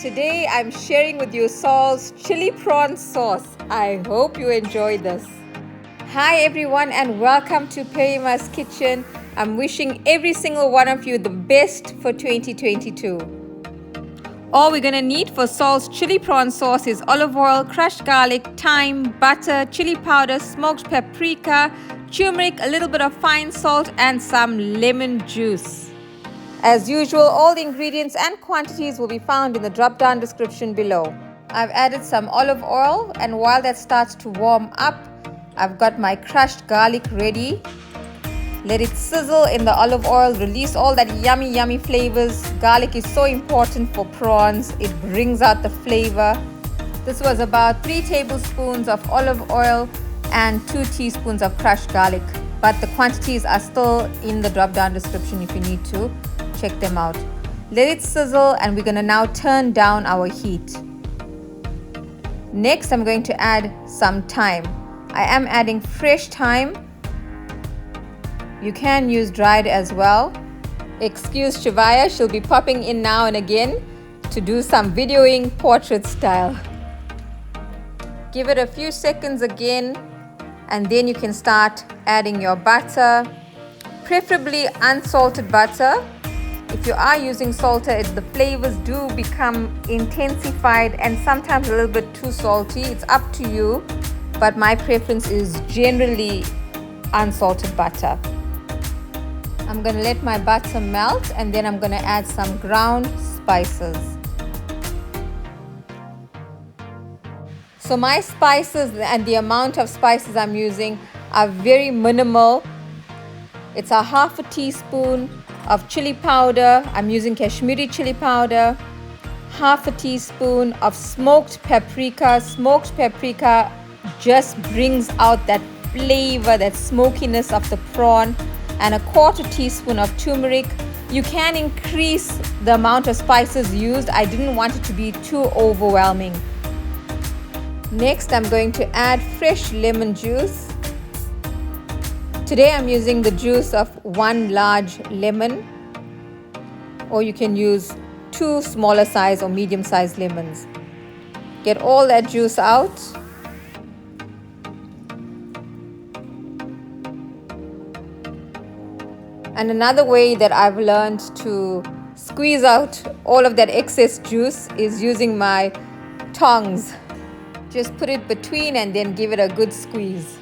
Today I'm sharing with you Solz Chilli Prawn sauce. I hope you enjoy this. Hi everyone and welcome to Perimaskitchen. I'm wishing every single one of you the best for 2022. All we're gonna need for Solz Chilli Prawn sauce is olive oil, crushed garlic, thyme, butter, chili powder, smoked paprika, turmeric, a little bit of fine salt and some lemon juice. As usual, all the ingredients and quantities will be found in the drop-down description below. I've added some olive oil, and while that starts to warm up, I've got my crushed garlic ready. Let it sizzle in the olive oil, release all that yummy flavors. Garlic is so important for prawns, it brings out the flavor. This was about 3 tablespoons of olive oil and 2 teaspoons of crushed garlic, but the quantities are still in the drop-down description if you need to. Check them out. Let it sizzle and we're going to now turn down our heat. Next, I'm going to add some thyme. I am adding fresh thyme. You can use dried as well. Excuse Shivaya, she'll be popping in now and again to do some videoing portrait style. Give it a few seconds again and then you can start adding your butter, preferably unsalted butter. If you are using salted, the flavors do become intensified and sometimes a little bit too salty. It's up to you, but my preference is generally unsalted butter. I'm going to let my butter melt and then I'm going to add some ground spices. So my spices and the amount of spices I'm using are very minimal. It's a half a teaspoon of chili powder. I'm using Kashmiri chili powder. Half a teaspoon of smoked paprika. Smoked paprika just brings out that flavor, that smokiness of the prawn. And a quarter teaspoon of turmeric. You can increase the amount of spices used. I didn't want it to be too overwhelming. Next, I'm going to add fresh lemon juice. Today I'm using the juice of 1 large lemon, or you can use 2 smaller size or medium sized lemons. Get all that juice out. And another way that I've learned to squeeze out all of that excess juice is using my tongs. Just put it between and then give it a good squeeze.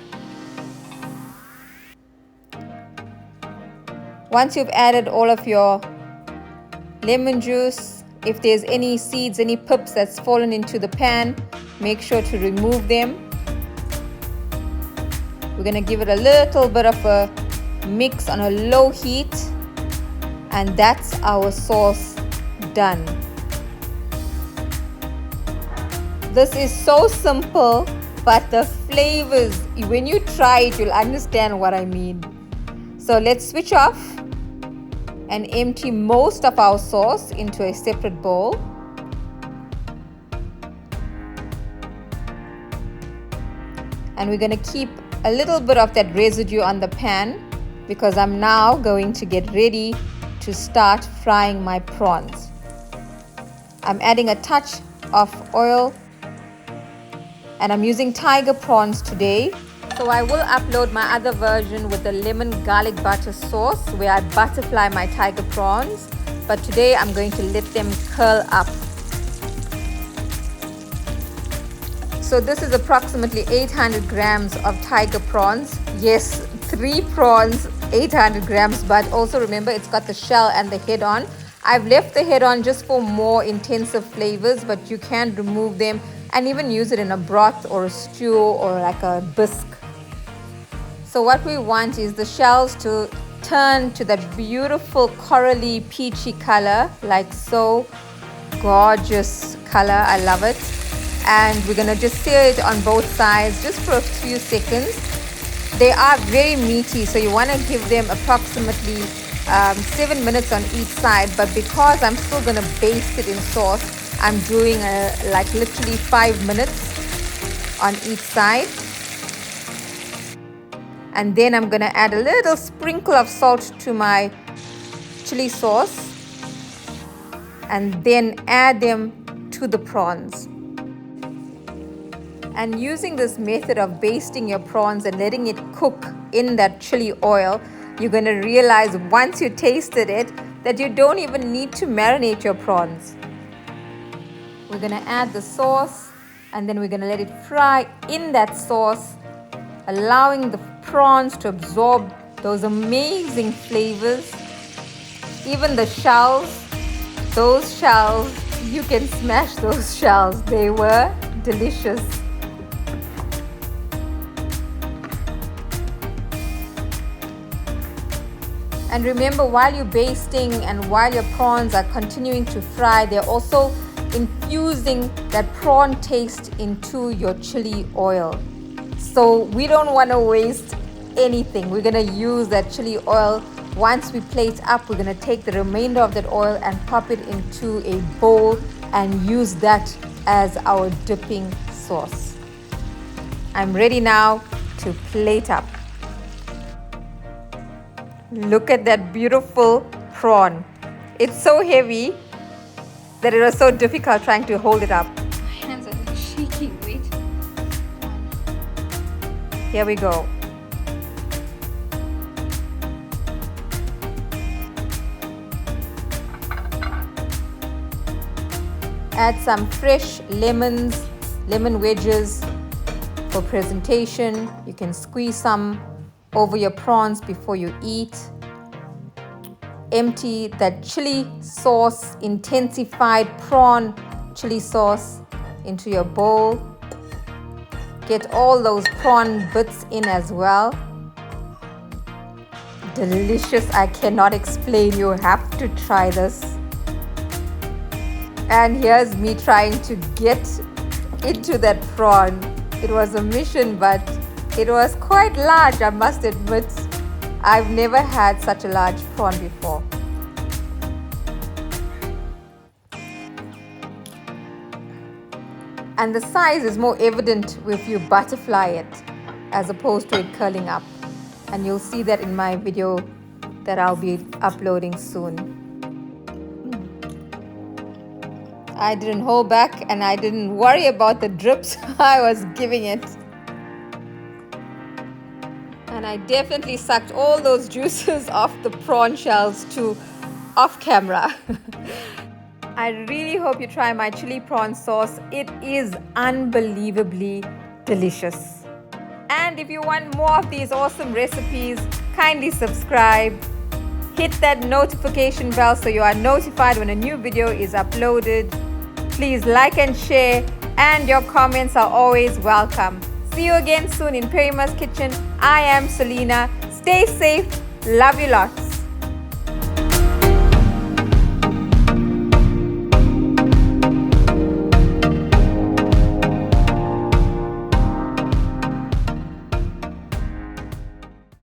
Once you've added all of your lemon juice, if there's any seeds, any pips that's fallen into the pan, make sure to remove them. We're going to give it a little bit of a mix on a low heat, and that's our sauce done. This is so simple, but the flavors, when you try it, you'll understand what I mean. So let's switch off and empty most of our sauce into a separate bowl. And we're going to keep a little bit of that residue on the pan because I'm now going to get ready to start frying my prawns. I'm adding a touch of oil and I'm using tiger prawns today. So I will upload my other version with the lemon garlic butter sauce where I butterfly my tiger prawns. But today I'm going to let them curl up. So this is approximately 800 grams of tiger prawns. Yes, 3 prawns, 800 grams, but also remember it's got the shell and the head on. I've left the head on just for more intensive flavors, but you can remove them and even use it in a broth or a stew or like a bisque. So what we want is the shells to turn to that beautiful corally peachy color, like so. Gorgeous color, I love it. And we're gonna just sear it on both sides just for a few seconds. They are very meaty, so you wanna give them approximately 7 minutes on each side, but because I'm still gonna baste it in sauce, I'm doing like literally 5 minutes on each side. And then I'm going to add a little sprinkle of salt to my chili sauce and then add them to the prawns. And using this method of basting your prawns and letting it cook in that chili oil, you're going to realize once you tasted it that you don't even need to marinate your prawns. We're going to add the sauce and then we're going to let it fry in that sauce, allowing the prawns to absorb those amazing flavors. Even the shells, those shells, you can smash those shells. They were delicious. And remember, while you're basting and while your prawns are continuing to fry, they're also infusing that prawn taste into your chili oil. So we don't want to waste anything. We're going to use that chili oil. Once we plate up, we're going to take the remainder of that oil and pop it into a bowl and use that as our dipping sauce. I'm ready now to plate up. Look at that beautiful prawn. It's so heavy that it was so difficult trying to hold it up. My hands are like shaking. Wait. Here we go. Add some fresh lemon wedges for presentation. You can squeeze some over your prawns before you eat. Empty that chili sauce, intensified prawn chili sauce into your bowl. Get all those prawn bits in as well. Delicious, I cannot explain. You have to try this. And here's me trying to get into that prawn. It was a mission, but it was quite large, I must admit. I've never had such a large prawn before. And the size is more evident if you butterfly it as opposed to it curling up. And you'll see that in my video that I'll be uploading soon. I didn't hold back and I didn't worry about the drips I was giving it. And I definitely sucked all those juices off the prawn shells too, off camera. I really hope you try my chili prawn sauce. It is unbelievably delicious. And if you want more of these awesome recipes, kindly subscribe. Hit that notification bell so you are notified when a new video is uploaded. Please like and share, and your comments are always welcome. See you again soon in Perima's Kitchen. I am Selena. Stay safe. Love you lots.